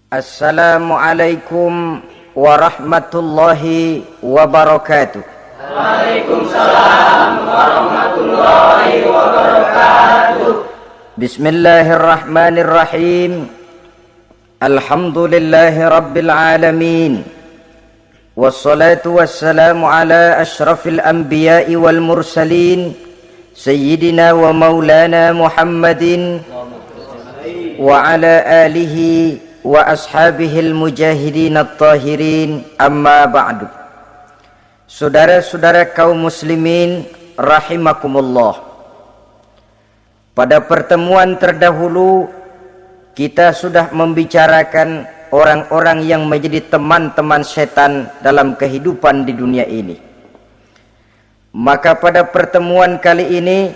Assalamualaikum warahmatullahi wabarakatuh. Waalaikumsalam warahmatullahi wabarakatuh. Bismillahirrahmanirrahim. Alhamdulillahi rabbil alamin. Wassalatu wassalamu ala ashrafil anbiya'i wal mursalin, sayyidina wa maulana Muhammadin wa ala alihi wa ashabihil mujahidin at-tahirin, amma ba'du. Saudara-saudara kaum muslimin rahimakumullah, pada pertemuan terdahulu kita sudah membicarakan orang-orang yang menjadi teman-teman setan dalam kehidupan di dunia ini. Maka pada pertemuan kali ini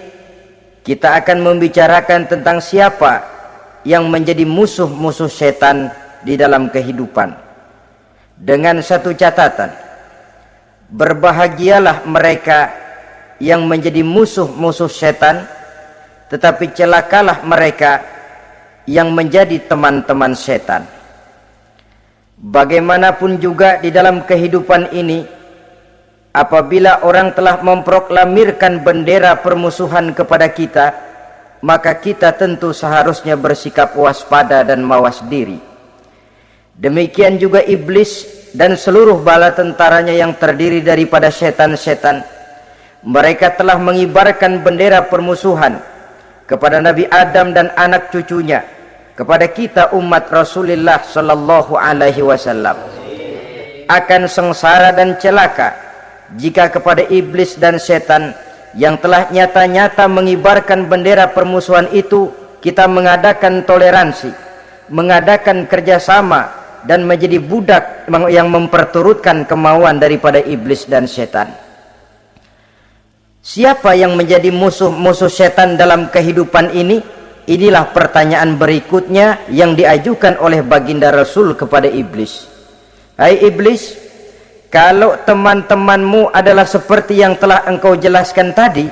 kita akan membicarakan tentang siapa yang menjadi musuh-musuh setan di dalam kehidupan, dengan satu catatan: berbahagialah mereka yang menjadi musuh-musuh setan, tetapi celakalah mereka yang menjadi teman-teman setan. Bagaimanapun juga di dalam kehidupan ini, apabila orang telah memproklamirkan bendera permusuhan kepada kita, maka kita tentu seharusnya bersikap waspada dan mawas diri. Demikian juga iblis dan seluruh bala tentaranya yang terdiri daripada setan-setan. Mereka telah mengibarkan bendera permusuhan kepada Nabi Adam dan anak cucunya, kepada kita umat Rasulullah sallallahu alaihi wasallam. Akan sengsara dan celaka jika kepada iblis dan setan yang telah nyata-nyata mengibarkan bendera permusuhan itu kita mengadakan toleransi, mengadakan kerjasama, dan menjadi budak yang memperturutkan kemauan daripada iblis dan setan. Siapa yang menjadi musuh-musuh setan dalam kehidupan ini? Inilah pertanyaan berikutnya yang diajukan oleh baginda Rasul kepada iblis. Hai iblis, kalau teman-temanmu adalah seperti yang telah engkau jelaskan tadi,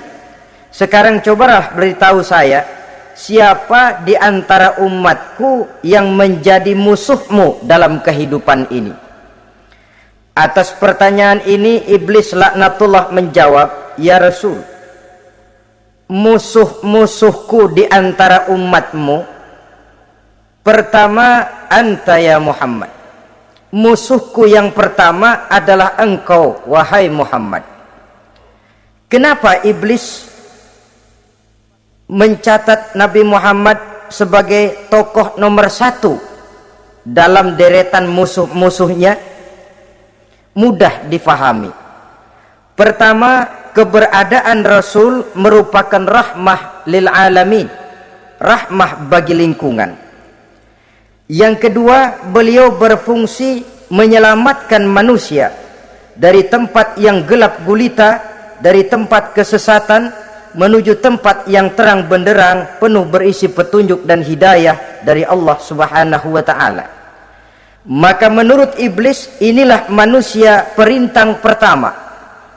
sekarang cobalah beritahu saya, siapa di antara umatku yang menjadi musuhmu dalam kehidupan ini? Atas pertanyaan ini iblis laknatullah menjawab, ya Rasul, musuh-musuhku di antara umatmu, pertama anta ya Muhammad. Musuhku yang pertama adalah engkau, wahai Muhammad. Kenapa iblis mencatat Nabi Muhammad sebagai tokoh nomor satu dalam deretan musuh-musuhnya? Mudah difahami. Pertama, keberadaan Rasul merupakan rahmah lil alamin, rahmah bagi lingkungan. Yang kedua, beliau berfungsi menyelamatkan manusia dari tempat yang gelap gulita, dari tempat kesesatan menuju tempat yang terang benderang, penuh berisi petunjuk dan hidayah dari Allah Subhanahu wa ta'ala. Maka menurut iblis, inilah manusia perintang pertama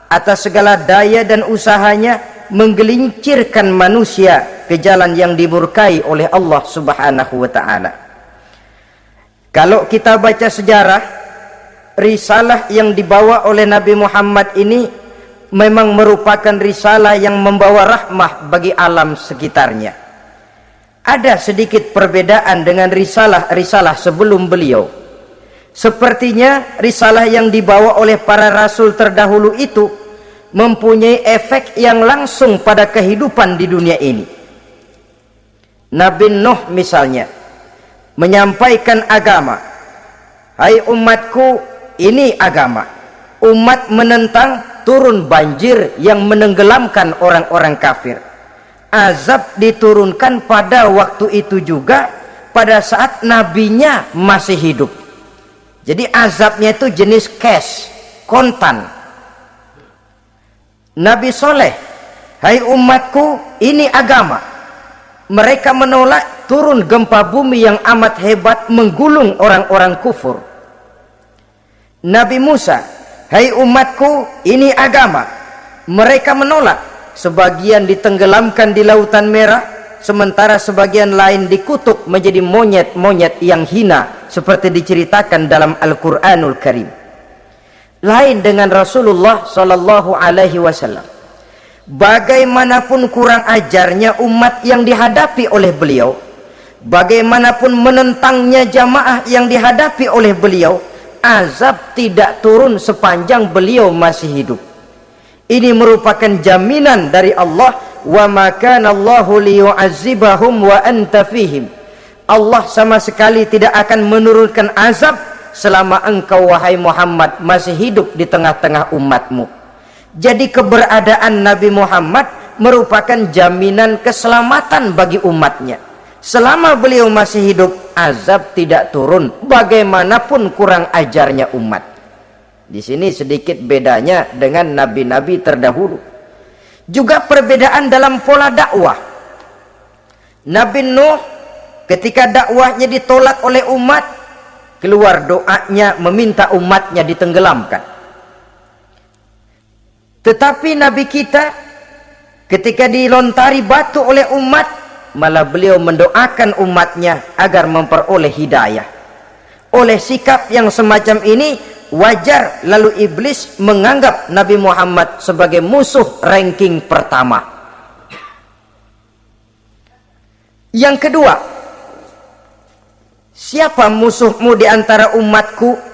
atas segala daya dan usahanya menggelincirkan manusia ke jalan yang dimurkai oleh Allah Subhanahu wa ta'ala. Kalau kita baca sejarah, risalah yang dibawa oleh Nabi Muhammad ini memang merupakan risalah yang membawa rahmah bagi alam sekitarnya. Ada sedikit perbedaan dengan risalah-risalah sebelum beliau. Sepertinya risalah yang dibawa oleh para rasul terdahulu itu mempunyai efek yang langsung pada kehidupan di dunia ini. Nabi Nuh misalnya menyampaikan agama. Hai umatku, ini agama. Umat menentang, turun banjir yang menenggelamkan orang-orang kafir. Azab diturunkan pada waktu itu juga, pada saat nabinya masih hidup. Jadi azabnya itu jenis cash, kontan. Nabi Soleh, hai umatku, ini agama. Mereka menolak, turun gempa bumi yang amat hebat menggulung orang-orang kufur. Nabi Musa, hai umatku, ini agama. Mereka menolak, sebagian ditenggelamkan di Lautan Merah, sementara sebagian lain dikutuk menjadi monyet-monyet yang hina seperti diceritakan dalam Al-Qur'anul Karim. Lain dengan Rasulullah sallallahu alaihi wasallam. Bagaimanapun kurang ajarnya umat yang dihadapi oleh beliau, bagaimanapun menentangnya jamaah yang dihadapi oleh beliau, azab tidak turun sepanjang beliau masih hidup. Ini merupakan jaminan dari Allah, wa ma kana Allahu liyu'azzibahum wa anta fihim. Allah sama sekali tidak akan menurunkan azab selama engkau wahai Muhammad masih hidup di tengah-tengah umatmu. Jadi keberadaan Nabi Muhammad merupakan jaminan keselamatan bagi umatnya. Selama beliau masih hidup, azab tidak turun bagaimanapun kurang ajarnya umat. Di sini sedikit bedanya dengan nabi-nabi terdahulu. Juga perbedaan dalam pola dakwah. Nabi Nuh ketika dakwahnya ditolak oleh umat, keluar doanya meminta umatnya ditenggelamkan. Tetapi Nabi kita ketika dilontari batu oleh umat, malah beliau mendoakan umatnya agar memperoleh hidayah. Oleh sikap yang semacam ini, wajar lalu iblis menganggap Nabi Muhammad sebagai musuh ranking pertama. Yang kedua, siapa musuhmu di antara umatku?